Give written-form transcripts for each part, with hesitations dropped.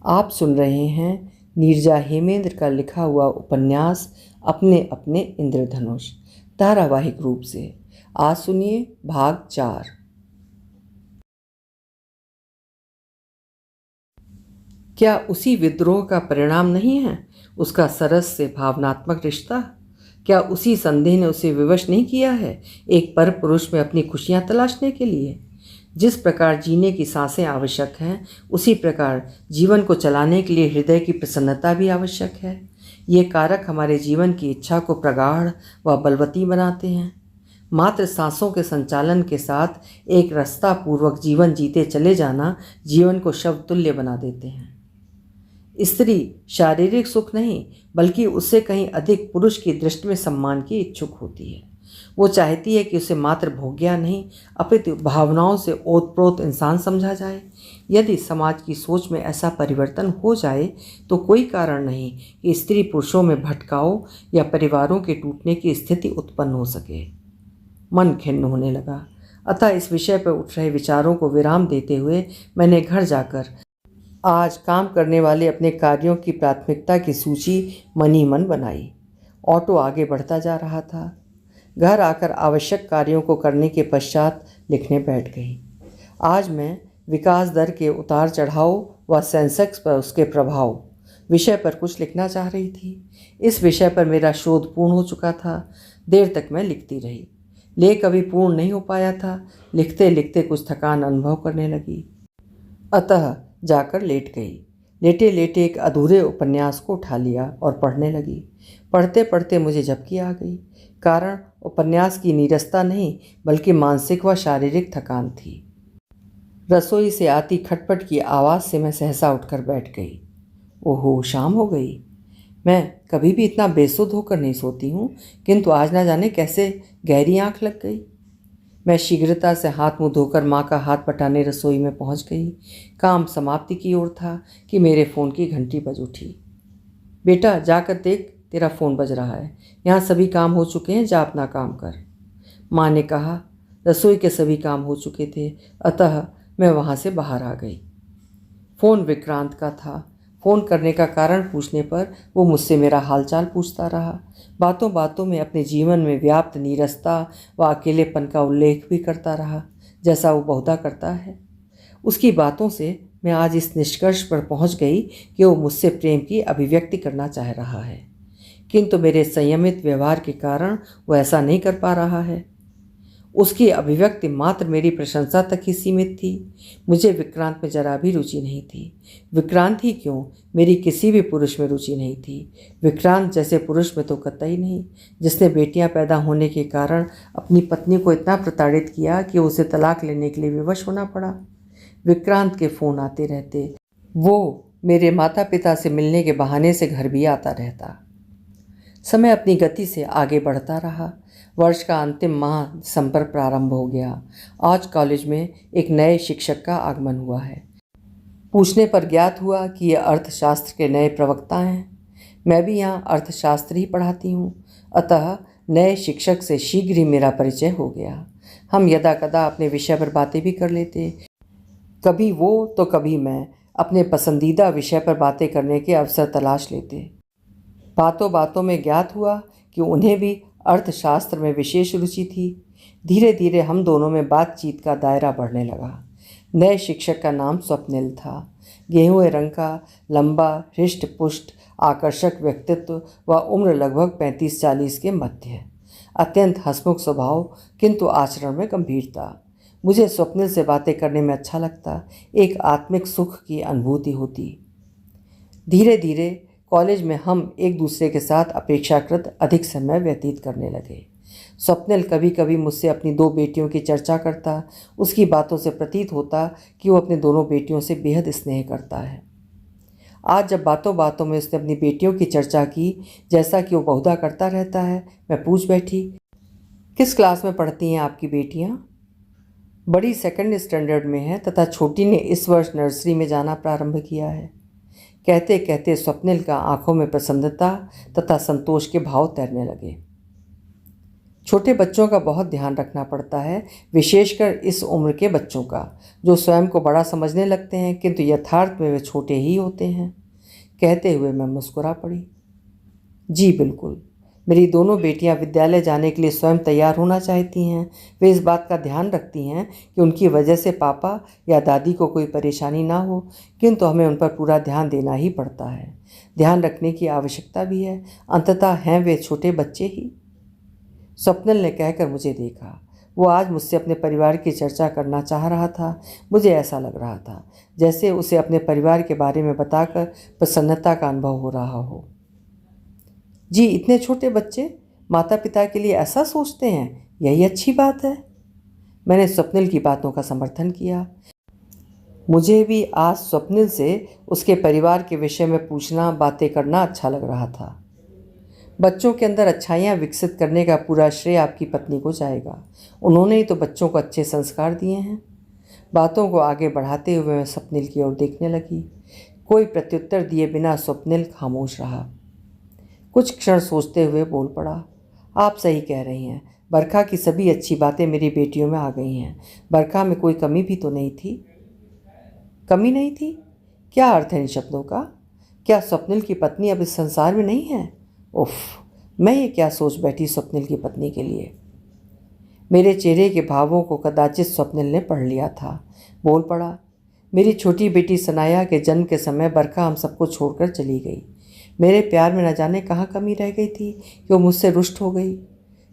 आप सुन रहे हैं नीरजा हेमेंद्र का लिखा हुआ उपन्यास अपने अपने इंद्रधनुष धारावाहिक रूप से। आज सुनिए भाग 4। क्या उसी विद्रोह का परिणाम नहीं है उसका सरस से भावनात्मक रिश्ता? क्या उसी संदेह ने उसे विवश नहीं किया है एक पर पुरुष में अपनी खुशियां तलाशने के लिए? जिस प्रकार जीने की सांसें आवश्यक हैं, उसी प्रकार जीवन को चलाने के लिए हृदय की प्रसन्नता भी आवश्यक है। ये कारक हमारे जीवन की इच्छा को प्रगाढ़ व बलवती बनाते हैं। मात्र सांसों के संचालन के साथ एक रास्ता पूर्वक जीवन जीते चले जाना जीवन को शवतुल्य बना देते हैं। स्त्री शारीरिक सुख नहीं बल्कि उससे कहीं अधिक पुरुष की दृष्टि में सम्मान की इच्छुक होती है। वो चाहती है कि उसे मात्र भोग्या नहीं अपितु भावनाओं से ओतप्रोत इंसान समझा जाए। यदि समाज की सोच में ऐसा परिवर्तन हो जाए तो कोई कारण नहीं कि स्त्री पुरुषों में भटकाव या परिवारों के टूटने की स्थिति उत्पन्न हो सके। मन खिन्न होने लगा, अतः इस विषय पर उठ रहे विचारों को विराम देते हुए मैंने घर जाकर आज काम करने वाले अपने कार्यों की प्राथमिकता की सूची मन ही मन बनाई। ऑटो आगे बढ़ता जा रहा था। घर आकर आवश्यक कार्यों को करने के पश्चात लिखने बैठ गई। आज मैं विकास दर के उतार चढ़ाव व सेंसेक्स पर उसके प्रभाव विषय पर कुछ लिखना चाह रही थी। इस विषय पर मेरा शोध पूर्ण हो चुका था। देर तक मैं लिखती रही। लेख कभी पूर्ण नहीं हो पाया था। लिखते लिखते कुछ थकान अनुभव करने लगी, अतः जाकर लेट गई। लेटे लेटे एक अधूरे उपन्यास को उठा लिया और पढ़ने लगी। पढ़ते पढ़ते मुझे झपकी आ गई। कारण उपन्यास की नीरसता नहीं बल्कि मानसिक व शारीरिक थकान थी। रसोई से आती खटपट की आवाज़ से मैं सहसा उठकर बैठ गई। ओहो, शाम हो गई। मैं कभी भी इतना बेसुध होकर नहीं सोती हूँ, किंतु आज ना जाने कैसे गहरी आंख लग गई। मैं शीघ्रता से हाथ मुंह धोकर माँ का हाथ बटाने रसोई में पहुँच गई। काम समाप्ति की ओर था कि मेरे फ़ोन की घंटी बज उठी। बेटा, जाकर देख, तेरा फ़ोन बज रहा है। यहाँ सभी काम हो चुके हैं, जा अपना काम कर। माँ ने कहा। रसोई के सभी काम हो चुके थे, अतः मैं वहाँ से बाहर आ गई। फ़ोन विक्रांत का था। फ़ोन करने का कारण पूछने पर वो मुझसे मेरा हालचाल पूछता रहा। बातों बातों में अपने जीवन में व्याप्त नीरसता व अकेलेपन का उल्लेख भी करता रहा, जैसा वो बहुधा करता है। उसकी बातों से मैं आज इस निष्कर्ष पर पहुंच गई कि वो मुझसे प्रेम की अभिव्यक्ति करना चाह रहा है, किंतु मेरे संयमित व्यवहार के कारण वो ऐसा नहीं कर पा रहा है। उसकी अभिव्यक्ति मात्र मेरी प्रशंसा तक ही सीमित थी। मुझे विक्रांत में जरा भी रुचि नहीं थी। विक्रांत ही क्यों, मेरी किसी भी पुरुष में रुचि नहीं थी। विक्रांत जैसे पुरुष में तो कतई नहीं, जिसने बेटियां पैदा होने के कारण अपनी पत्नी को इतना प्रताड़ित किया कि उसे तलाक लेने के लिए विवश होना पड़ा। विक्रांत के फ़ोन आते रहते। वो मेरे माता पिता से मिलने के बहाने से घर भी आता रहता। समय अपनी गति से आगे बढ़ता रहा। वर्ष का अंतिम माह दिसंबर प्रारंभ हो गया। आज कॉलेज में एक नए शिक्षक का आगमन हुआ है। पूछने पर ज्ञात हुआ कि ये अर्थशास्त्र के नए प्रवक्ता हैं। मैं भी यहाँ अर्थशास्त्र ही पढ़ाती हूँ, अतः नए शिक्षक से शीघ्र ही मेरा परिचय हो गया। हम यदा कदा अपने विषय पर बातें भी कर लेते। कभी वो तो कभी मैं अपने पसंदीदा विषय पर बातें करने के अवसर तलाश लेते। बातों बातों में ज्ञात हुआ कि उन्हें भी अर्थशास्त्र में विशेष रुचि थी। धीरे धीरे हम दोनों में बातचीत का दायरा बढ़ने लगा। नए शिक्षक का नाम स्वप्निल था। गेहुए रंग का, लंबा, हृष्ट पुष्ट, आकर्षक व्यक्तित्व व उम्र लगभग 35-40 के मध्य। अत्यंत हंसमुख स्वभाव, किंतु आचरण में गंभीरता। मुझे स्वप्निल से बातें करने में अच्छा लगता, एक आत्मिक सुख की अनुभूति होती। धीरे धीरे कॉलेज में हम एक दूसरे के साथ अपेक्षाकृत अधिक समय व्यतीत करने लगे। स्वप्निल कभी कभी मुझसे अपनी 2 बेटियों की चर्चा करता। उसकी बातों से प्रतीत होता कि वो अपने दोनों बेटियों से बेहद स्नेह करता है। आज जब बातों बातों में उसने अपनी बेटियों की चर्चा की, जैसा कि वो बहुधा करता रहता है, मैं पूछ बैठी, किस क्लास में पढ़ती हैं आपकी बेटियां? बड़ी सेकंड स्टैंडर्ड में है तथा छोटी ने इस वर्ष नर्सरी में जाना प्रारंभ किया है। कहते कहते स्वप्निल का आंखों में प्रसन्नता तथा संतोष के भाव तैरने लगे। छोटे बच्चों का बहुत ध्यान रखना पड़ता है, विशेषकर इस उम्र के बच्चों का, जो स्वयं को बड़ा समझने लगते हैं किंतु यथार्थ में वे छोटे ही होते हैं। कहते हुए मैं मुस्कुरा पड़ी। जी बिल्कुल, मेरी दोनों बेटियां विद्यालय जाने के लिए स्वयं तैयार होना चाहती हैं। वे इस बात का ध्यान रखती हैं कि उनकी वजह से पापा या दादी को कोई परेशानी ना हो, किंतु हमें उन पर पूरा ध्यान देना ही पड़ता है। ध्यान रखने की आवश्यकता भी है, अंततः हैं वे छोटे बच्चे ही। स्वप्निल ने कहकर मुझे देखा। वो आज मुझसे अपने परिवार की चर्चा करना चाह रहा था। मुझे ऐसा लग रहा था जैसे उसे अपने परिवार के बारे में बताकर प्रसन्नता का अनुभव हो रहा हो। जी, इतने छोटे बच्चे माता पिता के लिए ऐसा सोचते हैं, यही अच्छी बात है। मैंने स्वप्निल की बातों का समर्थन किया। मुझे भी आज स्वप्निल से उसके परिवार के विषय में पूछना, बातें करना अच्छा लग रहा था। बच्चों के अंदर अच्छाइयाँ विकसित करने का पूरा श्रेय आपकी पत्नी को जाएगा। उन्होंने ही तो बच्चों को अच्छे संस्कार दिए हैं। बातों को आगे बढ़ाते हुए मैं स्वप्निल की ओर देखने लगी। कोई प्रत्युत्तर दिए बिना स्वप्निल खामोश रहा। कुछ क्षण सोचते हुए बोल पड़ा, आप सही कह रही हैं। बरखा की सभी अच्छी बातें मेरी बेटियों में आ गई हैं। बरखा में कोई कमी भी तो नहीं थी। कमी नहीं थी? क्या अर्थ है इन शब्दों का? क्या स्वप्निल की पत्नी अब इस संसार में नहीं है? उफ, मैं ये क्या सोच बैठी स्वप्निल की पत्नी के लिए। मेरे चेहरे के भावों को कदाचित स्वप्निल ने पढ़ लिया था। बोल पड़ा, मेरी छोटी बेटी सनाया के जन्म के समय बरखा हम सबको छोड़कर चली गई। मेरे प्यार में न जाने कहाँ कमी रह गई थी कि वो मुझसे रुष्ट हो गई।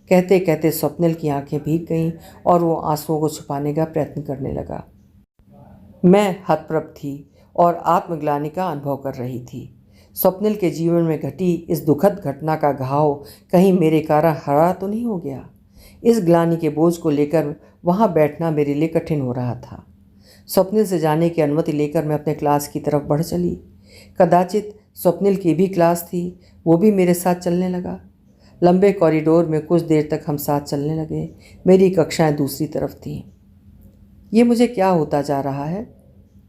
कहते कहते स्वप्निल की आंखें भीग गईं और वो आंसुओं को छुपाने का प्रयत्न करने लगा। मैं हतप्रभ थी और आत्मग्लानि का अनुभव कर रही थी। स्वप्निल के जीवन में घटी इस दुखद घटना का घाव कहीं मेरे कारण हरा तो नहीं हो गया। इस ग्लानि के बोझ को लेकर वहाँ बैठना मेरे लिए कठिन हो रहा था। स्वप्निल से जाने की अनुमति लेकर मैं अपने क्लास की तरफ बढ़ चली। कदाचित स्वप्निल की भी क्लास थी, वो भी मेरे साथ चलने लगा। लंबे कॉरिडोर में कुछ देर तक हम साथ चलने लगे। मेरी कक्षाएं दूसरी तरफ थीं। ये मुझे क्या होता जा रहा है?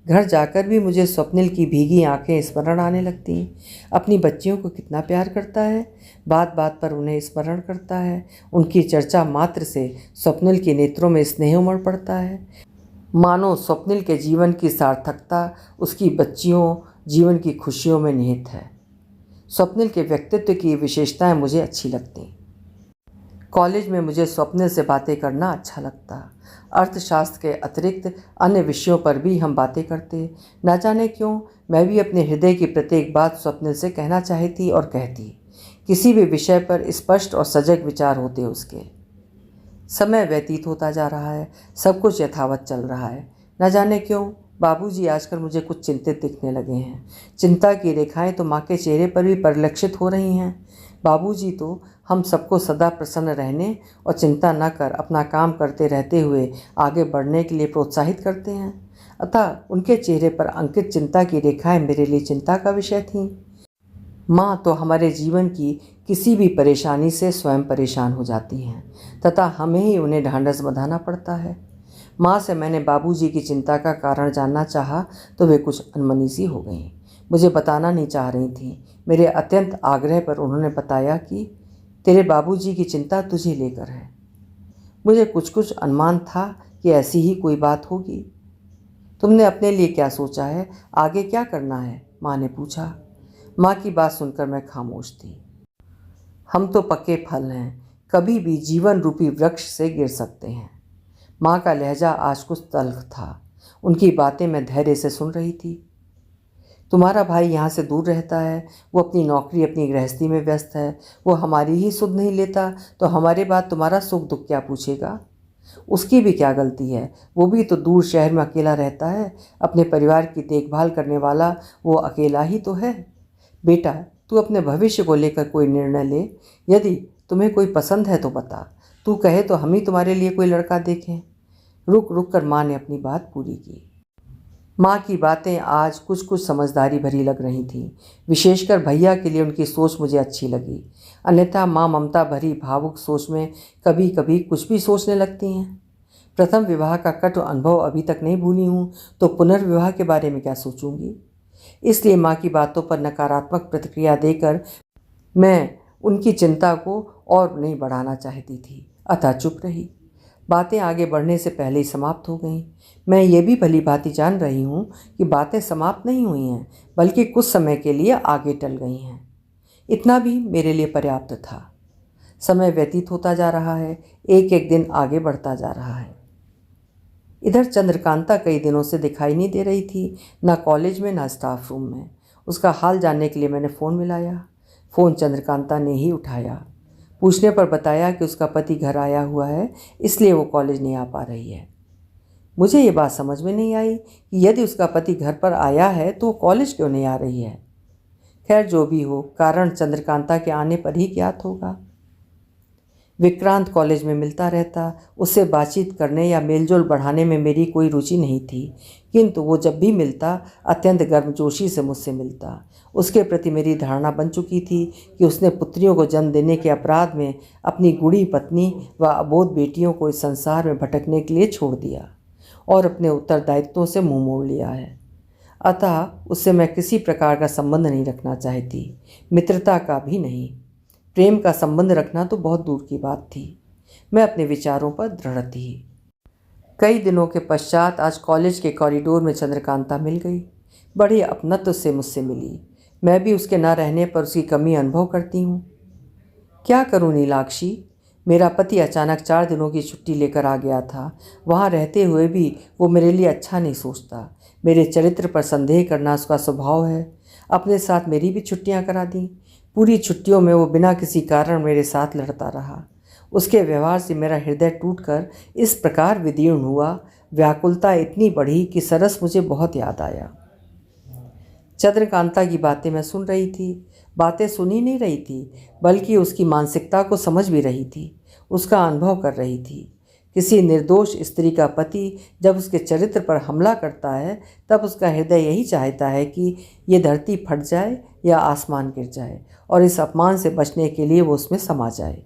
घर जाकर भी मुझे स्वप्निल की भीगी आंखें स्मरण आने लगती। अपनी बच्चियों को कितना प्यार करता है, बात बात पर उन्हें स्मरण करता है। उनकी चर्चा मात्र से स्वप्निल के नेत्रों में स्नेह उमड़ पड़ता है। मानो स्वप्निल के जीवन की सार्थकता उसकी बच्चियों जीवन की खुशियों में निहित है। स्वप्निल के व्यक्तित्व की विशेषताएं मुझे अच्छी लगती। कॉलेज में मुझे स्वप्निल से बातें करना अच्छा लगता। अर्थशास्त्र के अतिरिक्त अन्य विषयों पर भी हम बातें करते। न जाने क्यों मैं भी अपने हृदय की प्रत्येक बात स्वप्निल से कहना चाहती और कहती। किसी भी विषय पर स्पष्ट और सजग विचार होते उसके। समय व्यतीत होता जा रहा है, सब कुछ यथावत चल रहा है। न जाने क्यों बाबूजी आजकल मुझे कुछ चिंतित दिखने लगे हैं। चिंता की रेखाएं तो माँ के चेहरे पर भी परिलक्षित हो रही हैं। बाबूजी तो हम सबको सदा प्रसन्न रहने और चिंता न कर अपना काम करते रहते हुए आगे बढ़ने के लिए प्रोत्साहित करते हैं। अतः उनके चेहरे पर अंकित चिंता की रेखाएं मेरे लिए चिंता का विषय थीं। माँ तो हमारे जीवन की किसी भी परेशानी से स्वयं परेशान हो जाती हैं तथा हमें ही उन्हें ढांढस बंधाना पड़ता है। माँ से मैंने बाबूजी की चिंता का कारण जानना चाहा तो वे कुछ अनमनी सी हो गईं। मुझे बताना नहीं चाह रही थीं। मेरे अत्यंत आग्रह पर उन्होंने बताया कि तेरे बाबूजी की चिंता तुझे लेकर है। मुझे कुछ कुछ अनुमान था कि ऐसी ही कोई बात होगी। तुमने अपने लिए क्या सोचा है, आगे क्या करना है? माँ ने पूछा। माँ की बात सुनकर मैं खामोश थी। हम तो पक्के फल हैं, कभी भी जीवन रूपी वृक्ष से गिर सकते हैं। माँ का लहजा आज कुछ तल्ख था। उनकी बातें मैं धैर्य से सुन रही थी। तुम्हारा भाई यहाँ से दूर रहता है, वो अपनी नौकरी अपनी गृहस्थी में व्यस्त है। वो हमारी ही सुध नहीं लेता तो हमारे बाद तुम्हारा सुख दुख क्या पूछेगा? उसकी भी क्या गलती है? वो भी तो दूर शहर में अकेला रहता है। अपने परिवार की देखभाल करने वाला वो अकेला ही तो है। बेटा, तू अपने भविष्य को लेकर कोई निर्णय ले। यदि तुम्हें कोई पसंद है तो बता। तू कहे तो हम ही तुम्हारे लिए कोई लड़का देखें। रुक रुक कर माँ ने अपनी बात पूरी की। माँ की बातें आज कुछ कुछ समझदारी भरी लग रही थीं। विशेषकर भैया के लिए उनकी सोच मुझे अच्छी लगी। अन्यथा माँ ममता भरी भावुक सोच में कभी कभी कुछ भी सोचने लगती हैं। प्रथम विवाह का कटु अनुभव अभी तक नहीं भूली हूँ तो पुनर्विवाह के बारे में क्या सोचूंगी? इसलिए माँ की बातों पर नकारात्मक प्रतिक्रिया देकर मैं उनकी चिंता को और नहीं बढ़ाना चाहती थी। अतः चुप रही। बातें आगे बढ़ने से पहले ही समाप्त हो गईं। मैं ये भी भली भांति जान रही हूँ कि बातें समाप्त नहीं हुई हैं, बल्कि कुछ समय के लिए आगे टल गई हैं। इतना भी मेरे लिए पर्याप्त था। समय व्यतीत होता जा रहा है, एक एक दिन आगे बढ़ता जा रहा है। इधर चंद्रकांता कई दिनों से दिखाई नहीं दे रही थी, ना कॉलेज में ना स्टाफ रूम में। उसका हाल जानने के लिए मैंने फ़ोन मिलाया। फ़ोन चंद्रकांता ने ही उठाया। पूछने पर बताया कि उसका पति घर आया हुआ है, इसलिए वो कॉलेज नहीं आ पा रही है। मुझे ये बात समझ में नहीं आई कि यदि उसका पति घर पर आया है तो वो कॉलेज क्यों नहीं आ रही है। खैर जो भी हो, कारण चंद्रकांता के आने पर ही ज्ञात होगा। विक्रांत कॉलेज में मिलता रहता, उससे बातचीत करने या मेलजोल बढ़ाने में मेरी कोई रुचि नहीं थी, किंतु वो जब भी मिलता अत्यंत गर्मजोशी से मुझसे मिलता। उसके प्रति मेरी धारणा बन चुकी थी कि उसने पुत्रियों को जन्म देने के अपराध में अपनी बूढ़ी पत्नी व अबोध बेटियों को इस संसार में भटकने के लिए छोड़ दिया और अपने उत्तरदायित्वों से मुंह मोड़ लिया है। अतः उससे मैं किसी प्रकार का संबंध नहीं रखना चाहती, मित्रता का भी नहीं। प्रेम का संबंध रखना तो बहुत दूर की बात थी। मैं अपने विचारों पर दृढ़ थी। कई दिनों के पश्चात आज कॉलेज के कॉरिडोर में चंद्रकांता मिल गई। बड़ी अपनत्व से मुझसे मिली। मैं भी उसके न रहने पर उसकी कमी अनुभव करती हूँ। क्या करूँ नीलाक्षी, मेरा पति अचानक 4 दिनों की छुट्टी लेकर आ गया था। वहाँ रहते हुए भी वो मेरे लिए अच्छा नहीं सोचता। मेरे चरित्र पर संदेह करना उसका स्वभाव है। अपने साथ मेरी भी छुट्टियाँ करा दी। पूरी छुट्टियों में वो बिना किसी कारण मेरे साथ लड़ता रहा। उसके व्यवहार से मेरा हृदय टूटकर इस प्रकार विदीर्ण हुआ। व्याकुलता इतनी बढ़ी कि सरस मुझे बहुत याद आया। चंद्रकांता की बातें मैं सुन रही थी। बातें सुन ही नहीं रही थी, बल्कि उसकी मानसिकता को समझ भी रही थी, उसका अनुभव कर रही थी। किसी निर्दोष स्त्री का पति जब उसके चरित्र पर हमला करता है, तब उसका हृदय यही चाहता है कि ये धरती फट जाए या आसमान गिर जाए, और इस अपमान से बचने के लिए वो उसमें समा जाए।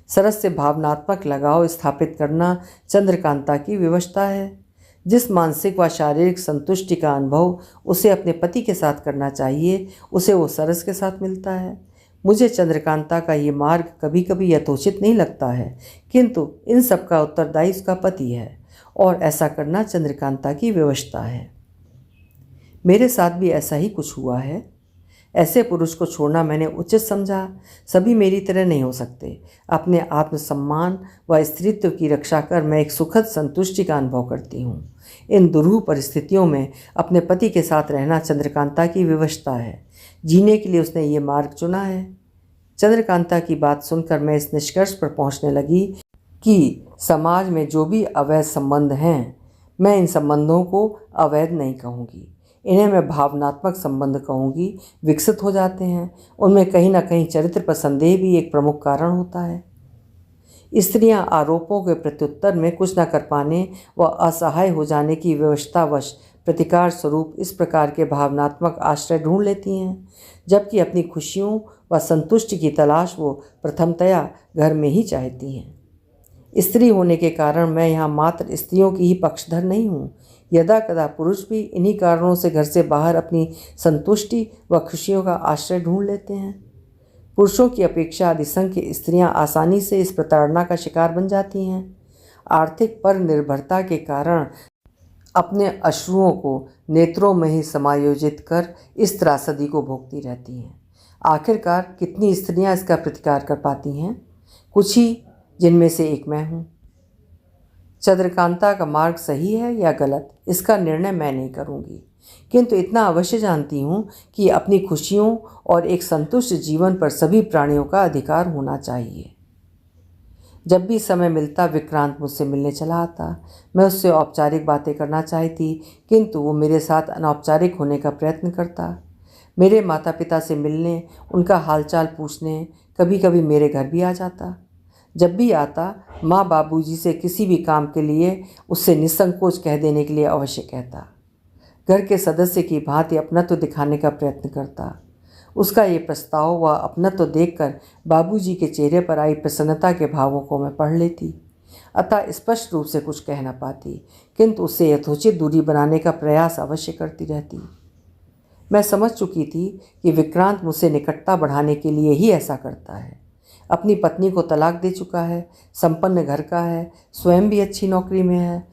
सरस से भावनात्मक लगाव स्थापित करना चंद्रकांता की विवशता है। जिस मानसिक व शारीरिक संतुष्टि का अनुभव उसे अपने पति के साथ करना चाहिए, उसे वो सरस के साथ मिलता है। मुझे चंद्रकांता का ये मार्ग कभी कभी यथोचित नहीं लगता है, किंतु इन सब का उत्तरदायी उसका पति है, और ऐसा करना चंद्रकांता की विवशता है। मेरे साथ भी ऐसा ही कुछ हुआ है। ऐसे पुरुष को छोड़ना मैंने उचित समझा। सभी मेरी तरह नहीं हो सकते। अपने आत्मसम्मान व स्त्रीत्व की रक्षा कर मैं एक सुखद संतुष्टि का अनुभव करती हूँ। इन दुरूह परिस्थितियों में अपने पति के साथ रहना चंद्रकांता की विवशता है। जीने के लिए उसने ये मार्ग चुना है। चंद्रकांता की बात सुनकर मैं इस निष्कर्ष पर पहुँचने लगी कि समाज में जो भी अवैध संबंध हैं, मैं इन संबंधों को अवैध नहीं कहूँगी, इन्हें मैं भावनात्मक संबंध कहूँगी। विकसित हो जाते हैं। उनमें कहीं ना कहीं चरित्र पर संदेह भी एक प्रमुख कारण होता है। स्त्रियां आरोपों के प्रत्युत्तर में कुछ न कर पाने व असहाय हो जाने की विवशतावश प्रतिकार स्वरूप इस प्रकार के भावनात्मक आश्रय ढूंढ लेती हैं, जबकि अपनी खुशियों व संतुष्टि की तलाश वो प्रथमतया घर में ही चाहती हैं। स्त्री होने के कारण मैं यहाँ मात्र स्त्रियों की ही पक्षधर नहीं हूँ। यदा कदा पुरुष भी इन्हीं कारणों से घर से बाहर अपनी संतुष्टि व खुशियों का आश्रय ढूंढ लेते हैं। पुरुषों की अपेक्षा अधिसंख्य स्त्रियां आसानी से इस प्रताड़ना का शिकार बन जाती हैं। आर्थिक पर निर्भरता के कारण अपने अश्रुओं को नेत्रों में ही समायोजित कर इस त्रासदी को भोगती रहती हैं। आखिरकार कितनी स्त्रियां इसका प्रतिकार कर पाती हैं? कुछ ही, जिनमें से एक मैं हूँ। चंद्रकांता का मार्ग सही है या गलत, इसका निर्णय मैं नहीं करूँगी, किंतु इतना अवश्य जानती हूँ कि अपनी खुशियों और एक संतुष्ट जीवन पर सभी प्राणियों का अधिकार होना चाहिए। जब भी समय मिलता विक्रांत मुझसे मिलने चला आता। मैं उससे औपचारिक बातें करना चाहती, किंतु वो मेरे साथ अनौपचारिक होने का प्रयत्न करता। मेरे माता पिता से मिलने, उनका हालचाल पूछने कभी कभी मेरे घर भी आ जाता। जब भी आता, माँ बाबूजी से किसी भी काम के लिए उससे निसंकोच कह देने के लिए अवश्य कहता। घर के सदस्य की भांति अपनत्व दिखाने का प्रयत्न करता। उसका ये प्रस्ताव व अपनत्व देखकर बाबूजी के चेहरे पर आई प्रसन्नता के भावों को मैं पढ़ लेती। अतः स्पष्ट रूप से कुछ कह न पाती, किंतु उससे यथोचित दूरी बनाने का प्रयास अवश्य करती रहती। मैं समझ चुकी थी कि विक्रांत मुझसे निकटता बढ़ाने के लिए ही ऐसा करता है। अपनी पत्नी को तलाक दे चुका है, संपन्न घर का है, स्वयं भी अच्छी नौकरी में है।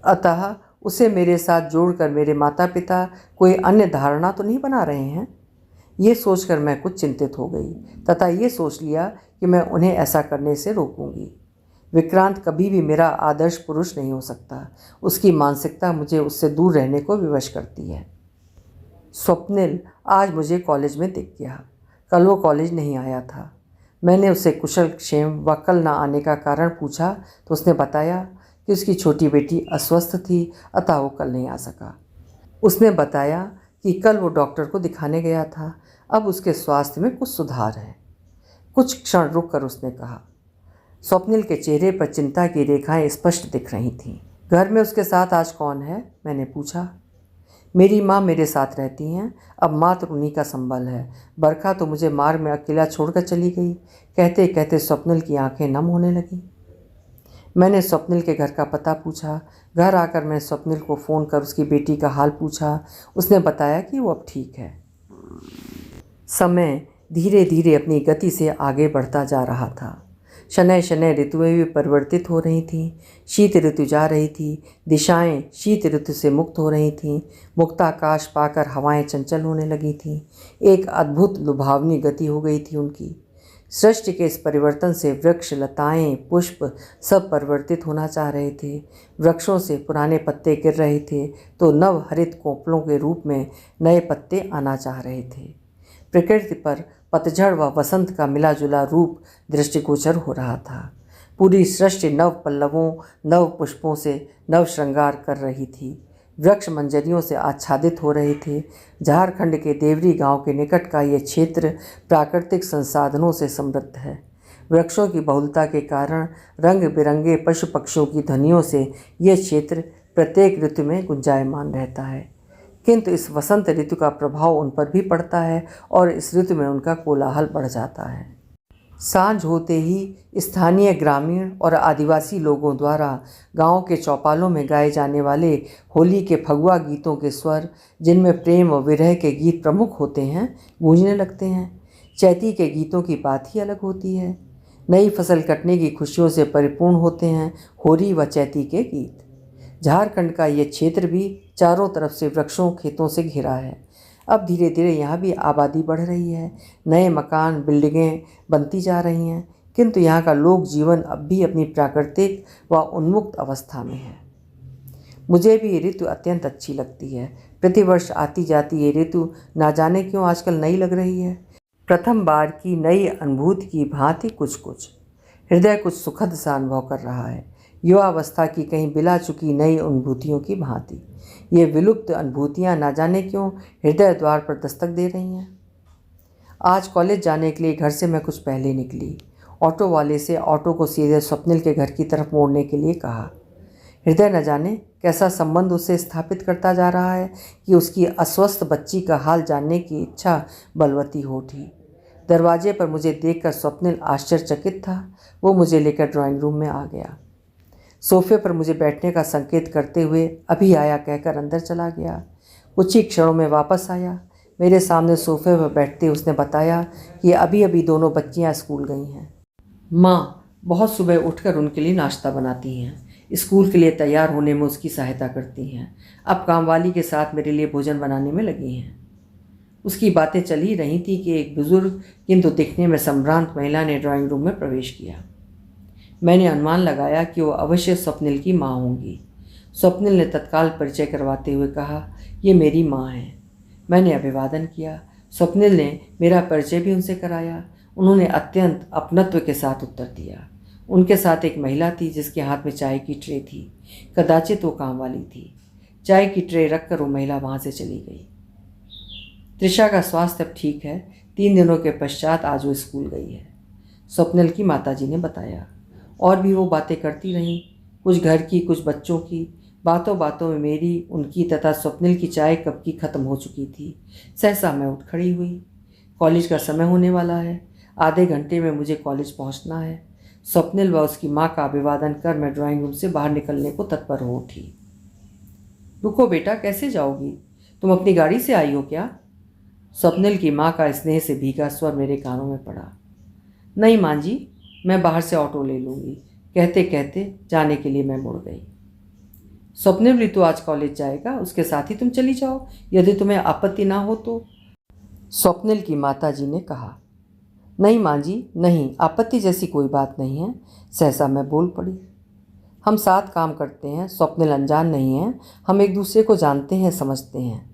अतः उसे मेरे साथ जोड़कर मेरे माता पिता कोई अन्य धारणा तो नहीं बना रहे हैं। ये सोचकर मैं कुछ चिंतित हो गई तथा ये सोच लिया कि मैं उन्हें ऐसा करने से रोकूंगी। विक्रांत कभी भी मेरा आदर्श पुरुष नहीं हो सकता। उसकी मानसिकता मुझे उससे दूर रहने को विवश करती है। स्वप्निल आज मुझे कॉलेज में दिख गया। कल वो कॉलेज नहीं आया था। मैंने उससे कुशल क्षेम व कल न आने का कारण पूछा तो उसने बताया कि उसकी छोटी बेटी अस्वस्थ थी, अतः वो कल नहीं आ सका। उसने बताया कि कल वो डॉक्टर को दिखाने गया था, अब उसके स्वास्थ्य में कुछ सुधार है। कुछ क्षण रुककर उसने कहा। स्वप्निल के चेहरे पर चिंता की रेखाएं स्पष्ट दिख रही थीं। घर में उसके साथ आज कौन है? मैंने पूछा। मेरी माँ मेरे साथ रहती हैं, अब मात्र उन्हीं का संबल है। बरखा तो मुझे मार्ग में अकेला छोड़कर चली गई। कहते कहते स्वप्निल की आंखें नम होने लगीं। मैंने स्वप्निल के घर का पता पूछा। घर आकर मैं स्वप्निल को फ़ोन कर उसकी बेटी का हाल पूछा। उसने बताया कि वो अब ठीक है। समय धीरे धीरे अपनी गति से आगे बढ़ता जा रहा था। शनय शनय ऋतुएं भी परिवर्तित हो रही थीं। शीत ऋतु जा रही थी, दिशाएं शीत ऋतु से मुक्त हो रही थीं। मुक्ताकाश पाकर हवाएं चंचल होने लगी थीं। एक अद्भुत लुभावनी गति हो गई थी उनकी। सृष्टि के इस परिवर्तन से वृक्ष, लताएं, पुष्प सब परिवर्तित होना चाह रहे थे। वृक्षों से पुराने पत्ते गिर रहे थे तो नव हरित कोपलों के रूप में नए पत्ते आना चाह रहे थे। प्रकृति पर पतझड़ व वसंत का मिला जुला रूप दृष्टिगोचर हो रहा था। पूरी सृष्टि नव पल्लवों, नव पुष्पों से नव श्रृंगार कर रही थी। वृक्ष मंजरियों से आच्छादित हो रहे थे। झारखंड के देवरी गांव के निकट का ये क्षेत्र प्राकृतिक संसाधनों से समृद्ध है। वृक्षों की बहुलता के कारण रंग बिरंगे पशु पक्षियों की ध्वनियों से यह क्षेत्र प्रत्येक ऋतु में गुंजायमान रहता है। किंतु इस वसंत ऋतु का प्रभाव उन पर भी पड़ता है और इस ऋतु में उनका कोलाहल बढ़ जाता है। सांझ होते ही स्थानीय ग्रामीण और आदिवासी लोगों द्वारा गांव के चौपालों में गाए जाने वाले होली के फगुआ गीतों के स्वर, जिनमें प्रेम और विरह के गीत प्रमुख होते हैं, गूंजने लगते हैं। चैती के गीतों की बात ही अलग होती है। नई फसल कटने की खुशियों से परिपूर्ण होते हैं होरी व चैती के गीत। झारखंड का ये क्षेत्र भी चारों तरफ से वृक्षों खेतों से घिरा है। अब धीरे धीरे यहाँ भी आबादी बढ़ रही है। नए मकान, बिल्डिंगें बनती जा रही हैं, किंतु यहाँ का लोक जीवन अब भी अपनी प्राकृतिक व उन्मुक्त अवस्था में है। मुझे भी ये ऋतु अत्यंत अच्छी लगती है। प्रतिवर्ष आती जाती ये ऋतु ना जाने क्यों आजकल नई लग रही है। प्रथम बार की नई अनुभूति की भांति कुछ कुछ हृदय कुछ सुखद सा अनुभव कर रहा है। युवावस्था की कहीं बिला चुकी नई अनुभूतियों की भांति ये विलुप्त अनुभूतियाँ ना जाने क्यों हृदय द्वार पर दस्तक दे रही हैं। आज कॉलेज जाने के लिए घर से मैं कुछ पहले निकली। ऑटो वाले से ऑटो को सीधे स्वप्निल के घर की तरफ मोड़ने के लिए कहा। हृदय न जाने कैसा संबंध उससे स्थापित करता जा रहा है कि उसकी अस्वस्थ बच्ची का हाल जानने की इच्छा बलवती हो उठी। दरवाजे पर मुझे देखकर स्वप्निल आश्चर्यचकित था। वो मुझे लेकर ड्राइंग रूम में आ गया। सोफे पर मुझे बैठने का संकेत करते हुए अभी आया कहकर अंदर चला गया। कुछ ही क्षणों में वापस आया। मेरे सामने सोफे पर बैठते उसने बताया कि अभी अभी दोनों बच्चियां स्कूल गई हैं। माँ बहुत सुबह उठकर उनके लिए नाश्ता बनाती हैं, स्कूल के लिए तैयार होने में उसकी सहायता करती हैं। अब कामवाली के साथ मेरे लिए भोजन बनाने में लगी हैं। उसकी बातें चल ही रही थी कि एक बुजुर्ग किंतु दिखने में संभ्रांत महिला ने ड्राइंग रूम में प्रवेश किया। मैंने अनुमान लगाया कि वो अवश्य स्वप्निल की माँ होंगी। स्वप्निल ने तत्काल परिचय करवाते हुए कहा, ये मेरी माँ है। मैंने अभिवादन किया। स्वप्निल ने मेरा परिचय भी उनसे कराया। उन्होंने अत्यंत अपनत्व के साथ उत्तर दिया। उनके साथ एक महिला थी जिसके हाथ में चाय की ट्रे थी। कदाचित वो काम वाली थी। चाय की ट्रे रखकर वो महिला वहाँ से चली गई। त्रिशा का स्वास्थ्य अब ठीक है। 3 दिनों के पश्चात आज वो स्कूल गई है, स्वप्निल की माताजी ने बताया। और भी वो बातें करती रहीं, कुछ घर की, कुछ बच्चों की। बातों बातों में मेरी, उनकी तथा स्वप्निल की चाय कब की ख़त्म हो चुकी थी। सहसा मैं उठ खड़ी हुई। कॉलेज का समय होने वाला है। आधे घंटे में मुझे कॉलेज पहुंचना है। स्वप्निल व उसकी माँ का अभिवादन कर मैं ड्राइंग रूम से बाहर निकलने को तत्पर हो उठी। रुको बेटा, कैसे जाओगी? तुम अपनी गाड़ी से आई हो क्या? स्वप्निल की माँ का स्नेह से भीगा स्वर मेरे कानों में पड़ा। नहीं माँ जी, मैं बाहर से ऑटो ले लूँगी, कहते कहते जाने के लिए मैं मुड़ गई। स्वप्निल भी तो आज कॉलेज जाएगा, उसके साथ ही तुम चली जाओ, यदि तुम्हें आपत्ति ना हो तो, स्वप्निल की माताजी ने कहा। नहीं माँ जी, नहीं, आपत्ति जैसी कोई बात नहीं है, सहसा मैं बोल पड़ी। हम साथ काम करते हैं, स्वप्निल अनजान नहीं है, हम एक दूसरे को जानते हैं, समझते हैं।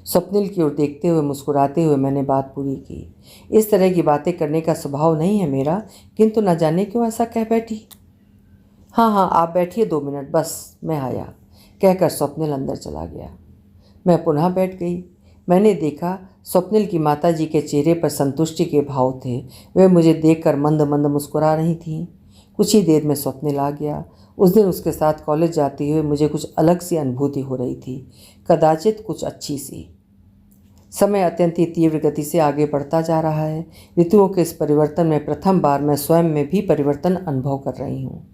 स्वप्निल की ओर देखते हुए मुस्कुराते हुए मैंने बात पूरी की। इस तरह की बातें करने का स्वभाव नहीं है मेरा, किंतु न जाने क्यों ऐसा कह बैठी। हाँ हाँ, आप बैठिए 2 मिनट, बस मैं आया, कहकर स्वप्निल अंदर चला गया। मैं पुनः बैठ गई। मैंने देखा स्वप्निल की माताजी के चेहरे पर संतुष्टि के भाव थे। वे मुझे देखकर मंद मंद मुस्कुरा रही थीं। कुछ ही देर में स्वप्निल आ गया। उस दिन उसके साथ कॉलेज जाते हुए मुझे कुछ अलग सी अनुभूति हो रही थी, कदाचित कुछ अच्छी सी। समय अत्यंत ही तीव्र गति से आगे बढ़ता जा रहा है। ऋतुओं के इस परिवर्तन में प्रथम बार मैं स्वयं में भी परिवर्तन अनुभव कर रही हूँ।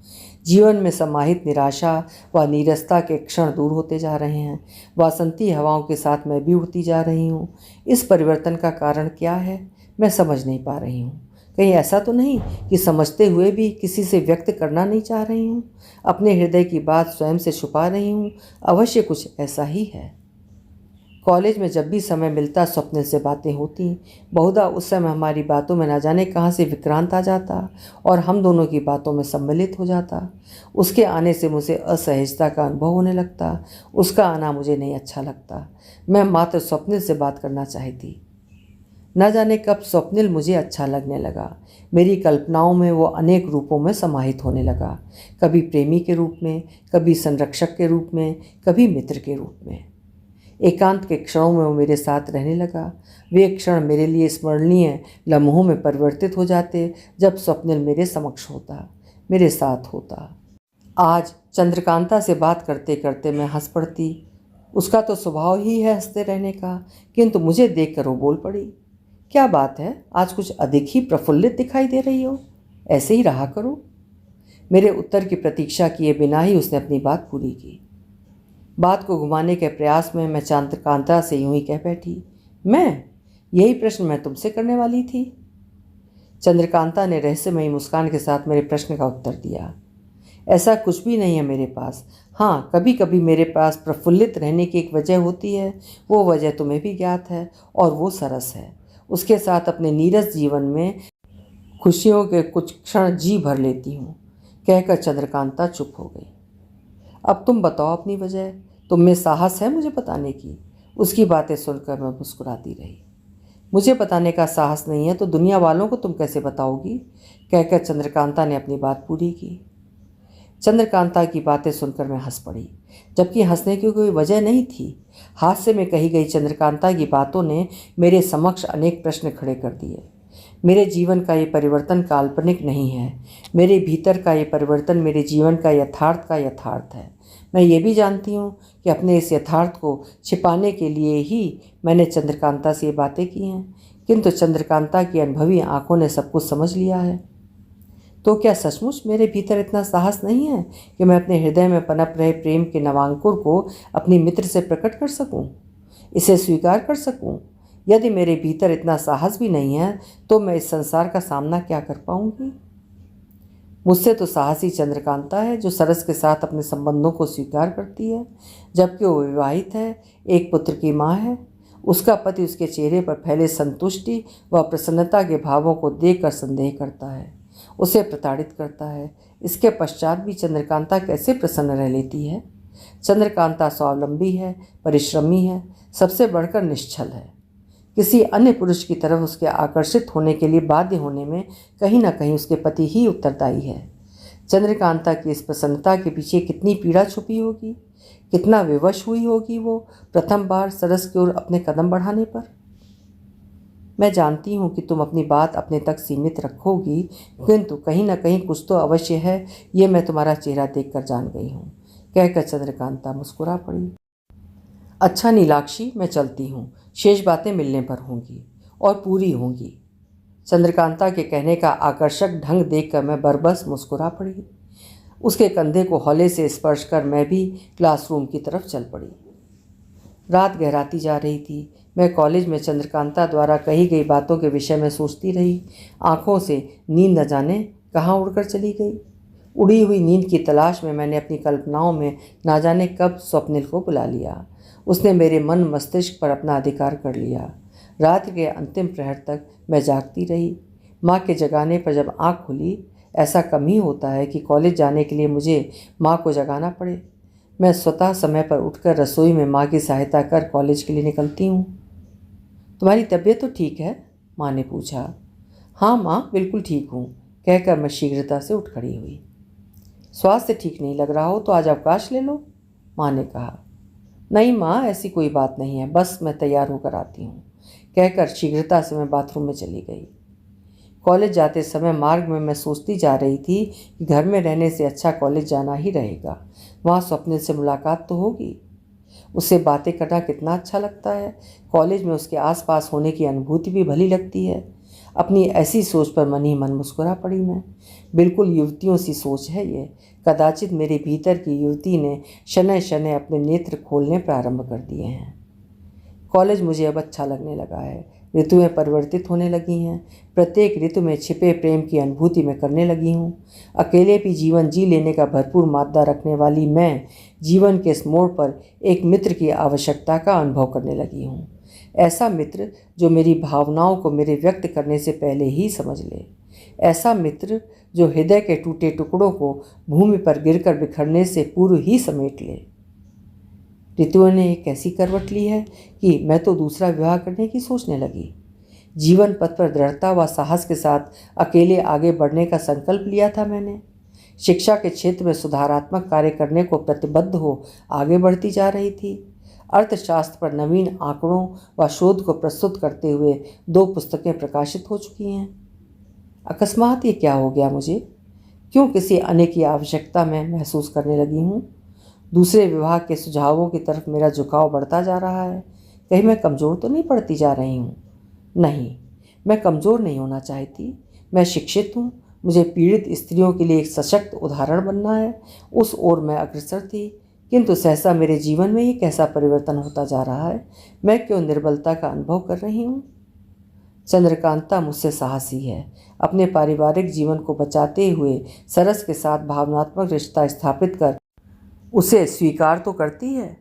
जीवन में समाहित निराशा व नीरसता के क्षण दूर होते जा रहे हैं। वासंती हवाओं के साथ मैं भी उड़ती जा रही हूँ। इस परिवर्तन का कारण क्या है, मैं समझ नहीं पा रही हूँ। कहीं ऐसा तो नहीं कि समझते हुए भी किसी से व्यक्त करना नहीं चाह रही हूँ, अपने हृदय की बात स्वयं से छुपा रही हूँ। अवश्य कुछ ऐसा ही है। कॉलेज में जब भी समय मिलता स्वप्निल से बातें होती। बहुधा उस समय हमारी बातों में न जाने कहाँ से विक्रांत आ जाता और हम दोनों की बातों में सम्मिलित हो जाता। उसके आने से मुझे असहजता का अनुभव होने लगता। उसका आना मुझे नहीं अच्छा लगता। मैं मात्र स्वप्निल से बात करना चाहती। न जाने कब स्वप्निल मुझे अच्छा लगने लगा। मेरी कल्पनाओं में वो अनेक रूपों में समाहित होने लगा, कभी प्रेमी के रूप में, कभी संरक्षक के रूप में, कभी मित्र के रूप में। एकांत के क्षणों में वो मेरे साथ रहने लगा। वे क्षण मेरे लिए स्मरणीय लम्हों में परिवर्तित हो जाते जब स्वप्निल मेरे समक्ष होता, मेरे साथ होता। आज चंद्रकांता से बात करते करते मैं हंस पड़ती। उसका तो स्वभाव ही है हंसते रहने का, किंतु मुझे देखकर वो बोल पड़ी। क्या बात है, आज कुछ अधिक ही प्रफुल्लित दिखाई दे रही हो, ऐसे ही रहा करो। मेरे उत्तर की प्रतीक्षा किए बिना ही उसने अपनी बात पूरी की। बात को घुमाने के प्रयास में मैं चंद्रकांता से यूं ही कह बैठी, मैं, यही प्रश्न मैं तुमसे करने वाली थी। चंद्रकांता ने रहस्यमयी मुस्कान के साथ मेरे प्रश्न का उत्तर दिया। ऐसा कुछ भी नहीं है मेरे पास। हाँ, कभी कभी मेरे पास प्रफुल्लित रहने की एक वजह होती है। वो वजह तुम्हें भी ज्ञात है, और वो सरस है। उसके साथ अपने नीरस जीवन में खुशियों के कुछ क्षण जी भर लेती हूँ। कहकर चंद्रकांता चुप हो गई। अब तुम बताओ अपनी वजह, तुम में साहस है मुझे बताने की। उसकी बातें सुनकर मैं मुस्कुराती रही। मुझे बताने का साहस नहीं है तो दुनिया वालों को तुम कैसे बताओगी, कहकर चंद्रकांता ने अपनी बात पूरी की। चंद्रकांता की बातें सुनकर मैं हंस पड़ी, जबकि हंसने की कोई वजह नहीं थी। हास्य में कही गई चंद्रकांता की बातों ने मेरे समक्ष अनेक प्रश्न खड़े कर दिए। मेरे जीवन का ये परिवर्तन काल्पनिक नहीं है। मेरे भीतर का ये परिवर्तन मेरे जीवन का यथार्थ है। मैं ये भी जानती हूँ कि अपने इस यथार्थ को छिपाने के लिए ही मैंने चंद्रकांता से ये बातें की हैं, किंतु चंद्रकांता की अनुभवी आंखों ने सब कुछ समझ लिया है। तो क्या सचमुच मेरे भीतर इतना साहस नहीं है कि मैं अपने हृदय में पनप रहे प्रेम के नवांकुर को अपनी मित्र से प्रकट कर सकूं, इसे स्वीकार कर सकूं? यदि मेरे भीतर इतना साहस भी नहीं है तो मैं इस संसार का सामना क्या कर पाऊंगी? मुझसे तो साहसी चंद्रकांता है, जो सरस के साथ अपने संबंधों को स्वीकार करती है, जबकि वो विवाहित है, एक पुत्र की माँ है। उसका पति उसके चेहरे पर फैले संतुष्टि व प्रसन्नता के भावों को देखकर संदेह करता है, उसे प्रताड़ित करता है। इसके पश्चात भी चंद्रकांता कैसे प्रसन्न रह लेती है? चंद्रकांता स्वावलंबी है, परिश्रमी है, सबसे बढ़कर निश्चल है। किसी अन्य पुरुष की तरफ उसके आकर्षित होने के लिए बाध्य होने में कहीं ना कहीं उसके पति ही उत्तरदायी है। चंद्रकांता की इस प्रसन्नता के पीछे कितनी पीड़ा छुपी होगी, कितना विवश हुई होगी वो प्रथम बार सरस की ओर अपने कदम बढ़ाने पर। मैं जानती हूँ कि तुम अपनी बात अपने तक सीमित रखोगी, किंतु कहीं ना कहीं कुछ तो अवश्य है, ये मैं तुम्हारा चेहरा देखकर जान गई हूँ, कहकर चंद्रकांता मुस्कुरा पड़ी। अच्छा नीलाक्षी, मैं चलती हूँ, शेष बातें मिलने पर होंगी और पूरी होंगी। चंद्रकांता के कहने का आकर्षक ढंग देखकर मैं बरबस मुस्कुरा पड़ी। उसके कंधे को हौले से स्पर्श कर मैं भी क्लासरूम की तरफ चल पड़ी। रात गहराती जा रही थी। मैं कॉलेज में चंद्रकांता द्वारा कही गई बातों के विषय में सोचती रही। आंखों से नींद न जाने कहाँ उड़कर चली गई। उड़ी हुई नींद की तलाश में मैंने अपनी कल्पनाओं में ना जाने कब स्वप्निल को बुला लिया। उसने मेरे मन मस्तिष्क पर अपना अधिकार कर लिया। रात के अंतिम प्रहर तक मैं जागती रही। माँ के जगाने पर जब आँख खुली, ऐसा कम ही होता है कि कॉलेज जाने के लिए मुझे माँ को जगाना पड़े। मैं स्वतः समय पर उठकर रसोई में माँ की सहायता कर कॉलेज के लिए निकलती हूँ। तुम्हारी तबीयत तो ठीक है? माँ ने पूछा। हाँ माँ, बिल्कुल ठीक हूँ, कहकर मैं शीघ्रता से उठ खड़ी हुई। स्वास्थ्य ठीक नहीं लग रहा हो तो आज अवकाश ले लो, माँ ने कहा। नहीं माँ, ऐसी कोई बात नहीं है, बस मैं तैयार होकर आती हूँ, कहकर शीघ्रता से मैं बाथरूम में चली गई। कॉलेज जाते समय मार्ग में मैं सोचती जा रही थी कि घर में रहने से अच्छा कॉलेज जाना ही रहेगा। वहाँ स्वप्निल से मुलाकात तो होगी, उससे बातें करना कितना अच्छा लगता है। कॉलेज में उसके आसपास होने की अनुभूति भी भली लगती है। अपनी ऐसी सोच पर मन ही मन मुस्कुरा पड़ी मैं। बिल्कुल युवतियों सी सोच है ये। कदाचित मेरे भीतर की युवती ने शनय शनय अपने नेत्र खोलने प्रारंभ कर दिए हैं। कॉलेज मुझे अब अच्छा लगने लगा है। ऋतुएं परिवर्तित होने लगी हैं। प्रत्येक ऋतु में छिपे प्रेम की अनुभूति मैं करने लगी हूँ। अकेले भी जीवन जी लेने का भरपूर मादा रखने वाली मैं जीवन के इस मोड़ पर एक मित्र की आवश्यकता का अनुभव करने लगी हूँ। ऐसा मित्र जो मेरी भावनाओं को मेरे व्यक्त करने से पहले ही समझ ले। ऐसा मित्र जो हृदय के टूटे टुकड़ों को भूमि पर गिरकर बिखरने से पूर्व ही समेट ले। ऋतुओं ने एक ऐसी करवट ली है कि मैं तो दूसरा विवाह करने की सोचने लगी। जीवन पथ पर दृढ़ता व साहस के साथ अकेले आगे बढ़ने का संकल्प लिया था मैंने। शिक्षा के क्षेत्र में सुधारात्मक कार्य करने को प्रतिबद्ध हो आगे बढ़ती जा रही थी। अर्थशास्त्र पर नवीन आंकड़ों व शोध को प्रस्तुत करते हुए 2 पुस्तकें प्रकाशित हो चुकी हैं। अकस्मात ये क्या हो गया मुझे? क्यों किसी अन्य की आवश्यकता मैं महसूस करने लगी हूँ? दूसरे विवाह के सुझावों की तरफ मेरा झुकाव बढ़ता जा रहा है। कहीं मैं कमज़ोर तो नहीं पड़ती जा रही हूँ? नहीं, मैं कमज़ोर नहीं होना चाहती। मैं शिक्षित हूँ। मुझे पीड़ित स्त्रियों के लिए एक सशक्त उदाहरण बनना है। उस ओर मैं अग्रसर थी, किंतु सहसा मेरे जीवन में ये कैसा परिवर्तन होता जा रहा है? मैं क्यों निर्बलता का अनुभव कर रही हूँ? चंद्रकांता मुझसे साहसी है। अपने पारिवारिक जीवन को बचाते हुए सरस के साथ भावनात्मक रिश्ता स्थापित कर उसे स्वीकार तो करती है।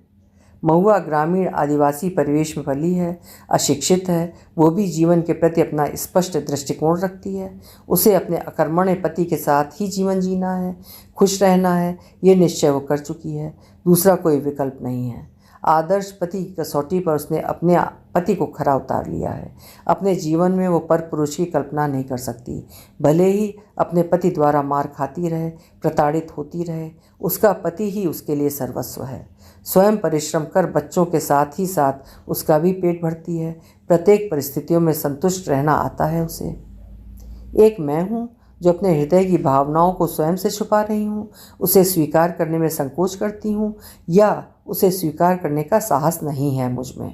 महुआ ग्रामीण आदिवासी परिवेश में पली है, अशिक्षित है, वो भी जीवन के प्रति अपना स्पष्ट दृष्टिकोण रखती है। उसे अपने अकर्मण्य पति के साथ ही जीवन जीना है, खुश रहना है, ये निश्चय वो कर चुकी है। दूसरा कोई विकल्प नहीं है। आदर्श पति की कसौटी पर उसने अपने पति को खरा उतार लिया है। अपने जीवन में वो पर पुरुष की कल्पना नहीं कर सकती। भले ही अपने पति द्वारा मार खाती रहे, प्रताड़ित होती रहे, उसका पति ही उसके लिए सर्वस्व है। स्वयं परिश्रम कर बच्चों के साथ ही साथ उसका भी पेट भरती है। प्रत्येक परिस्थितियों में संतुष्ट रहना आता है उसे। एक मैं हूँ जो अपने हृदय की भावनाओं को स्वयं से छुपा रही हूँ, उसे स्वीकार करने में संकोच करती हूँ, या उसे स्वीकार करने का साहस नहीं है मुझ में।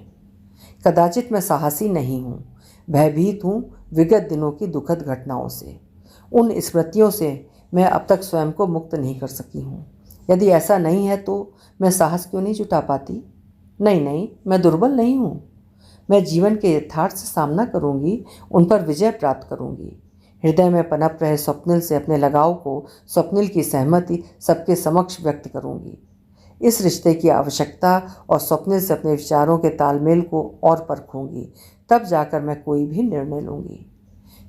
कदाचित मैं साहसी नहीं हूँ, भयभीत हूँ विगत दिनों की दुखद घटनाओं से। उन स्मृतियों से मैं अब तक स्वयं को मुक्त नहीं कर सकी हूँ। यदि ऐसा नहीं है तो मैं साहस क्यों नहीं जुटा पाती? नहीं, मैं दुर्बल नहीं हूँ। मैं जीवन के यथार्थ से सामना करूँगी, उन पर विजय प्राप्त करूँगी। हृदय में पनप रहे स्वप्निल से अपने लगाव को, स्वप्निल की सहमति सबके समक्ष व्यक्त करूँगी। इस रिश्ते की आवश्यकता और स्वप्निल से अपने विचारों के तालमेल को और परखूंगी, तब जाकर मैं कोई भी निर्णय लूँगी।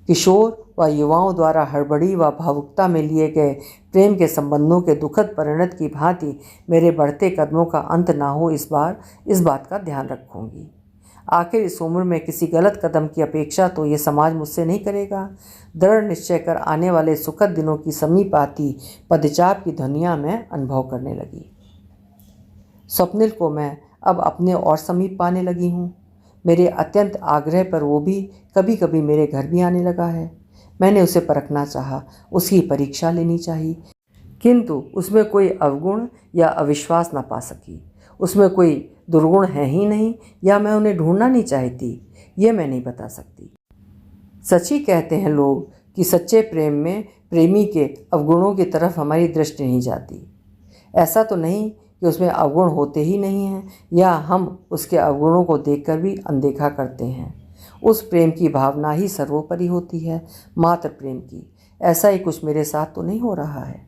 किशोर व युवाओं द्वारा हड़बड़ी व भावुकता में लिए गए प्रेम के संबंधों के दुखद परिणत की भांति मेरे बढ़ते कदमों का अंत ना हो, इस बात का ध्यान रखूंगी। आखिर इस उम्र में किसी गलत कदम की अपेक्षा तो ये समाज मुझसे नहीं करेगा। दृढ़ निश्चय कर आने वाले सुखद दिनों की समीप आती पदचाप की ध्वनियाँ मैं अनुभव करने लगी। स्वप्निल को मैं अब अपने और समीप पाने लगी हूँ। मेरे अत्यंत आग्रह पर वो भी कभी कभी मेरे घर भी आने लगा है। मैंने उसे परखना चाहा, उसकी परीक्षा लेनी चाहिए, किंतु उसमें कोई अवगुण या अविश्वास न पा सकी। उसमें कोई दुर्गुण है ही नहीं, या मैं उन्हें ढूंढना नहीं चाहती, ये मैं नहीं बता सकती। सच ही कहते हैं लोग कि सच्चे प्रेम में प्रेमी के अवगुणों की तरफ हमारी दृष्टि नहीं जाती। ऐसा तो नहीं कि उसमें अवगुण होते ही नहीं हैं, या हम उसके अवगुणों को देखकर भी अनदेखा करते हैं। उस प्रेम की भावना ही सर्वोपरि होती है, मात्र प्रेम की। ऐसा ही कुछ मेरे साथ तो नहीं हो रहा है।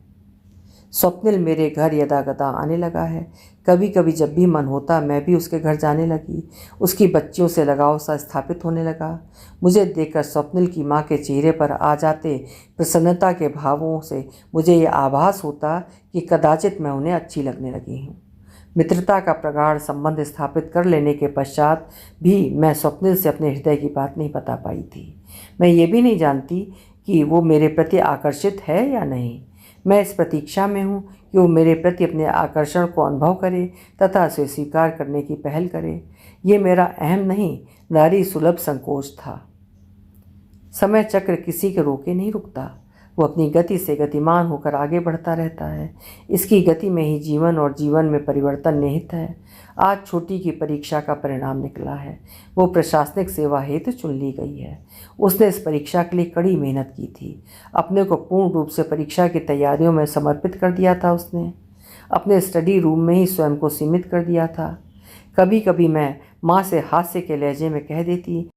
स्वप्निल मेरे घर यदाकदा आने लगा है। कभी कभी जब भी मन होता मैं भी उसके घर जाने लगी। उसकी बच्चियों से लगाव सा स्थापित होने लगा। मुझे देखकर स्वप्निल की माँ के चेहरे पर आ जाते प्रसन्नता के भावों से मुझे ये आभास होता कि कदाचित मैं उन्हें अच्छी लगने लगी हूँ। मित्रता का प्रगाढ़ संबंध स्थापित कर लेने के पश्चात भी मैं स्वप्निल से अपने हृदय की बात नहीं बता पाई थी। मैं ये भी नहीं जानती कि वो मेरे प्रति आकर्षित है या नहीं। मैं इस प्रतीक्षा में हूँ कि वो मेरे प्रति अपने आकर्षण को अनुभव करे तथा उसे स्वीकार करने की पहल करे। ये मेरा अहम नहीं, नारी सुलभ संकोच था। समय चक्र किसी के रोके नहीं रुकता, वो अपनी गति से गतिमान होकर आगे बढ़ता रहता है। इसकी गति में ही जीवन और जीवन में परिवर्तन निहित है। आज छोटी की परीक्षा का परिणाम निकला है। वो प्रशासनिक सेवा हेतु चुन ली गई है। उसने इस परीक्षा के लिए कड़ी मेहनत की थी। अपने को पूर्ण रूप से परीक्षा की तैयारियों में समर्पित कर दिया था। उसने अपने स्टडी रूम में ही स्वयं को सीमित कर दिया था। कभी कभी मैं माँ से हास्य के लहजे में कह देती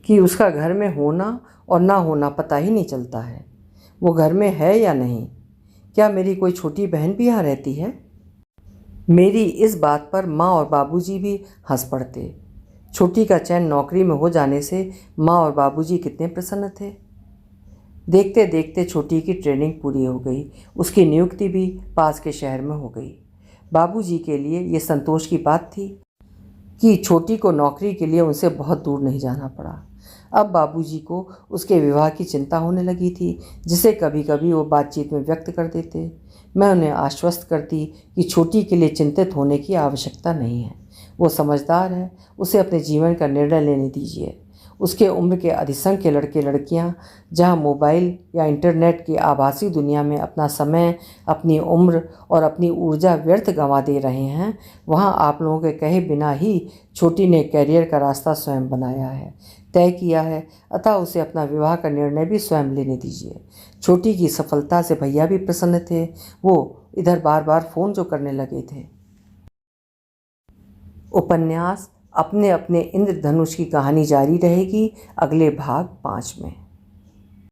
कि उसका घर में होना और ना होना पता ही नहीं चलता है। वो घर में है या नहीं? क्या मेरी कोई छोटी बहन भी यहाँ रहती है? मेरी इस बात पर माँ और बाबूजी भी हंस पड़ते। छोटी का चयन नौकरी में हो जाने से माँ और बाबूजी कितने प्रसन्न थे। देखते देखते छोटी की ट्रेनिंग पूरी हो गई। उसकी नियुक्ति भी पास के शहर में हो गई। बाबूजी के लिए ये संतोष की बात थी कि छोटी को नौकरी के लिए उनसे बहुत दूर नहीं जाना पड़ा। अब बाबूजी को उसके विवाह की चिंता होने लगी थी, जिसे कभी कभी वो बातचीत में व्यक्त कर देते। मैं उन्हें आश्वस्त करती कि छोटी के लिए चिंतित होने की आवश्यकता नहीं है। वो समझदार है, उसे अपने जीवन का निर्णय लेने दीजिए। उसके उम्र के अधिसंख्य लड़के लड़कियां जहां मोबाइल या इंटरनेट की आभासी दुनिया में अपना समय, अपनी उम्र और अपनी ऊर्जा व्यर्थ गंवा दे रहे हैं, वहां आप लोगों के कहे बिना ही छोटी ने कैरियर का रास्ता स्वयं बनाया है, तय किया है। अतः उसे अपना विवाह का निर्णय भी स्वयं लेने दीजिए। छोटी की सफलता से भैया भी प्रसन्न थे। वो इधर बार बार फ़ोन जो करने लगे थे। उपन्यास अपने अपने इंद्रधनुष की कहानी जारी रहेगी अगले भाग 5 में।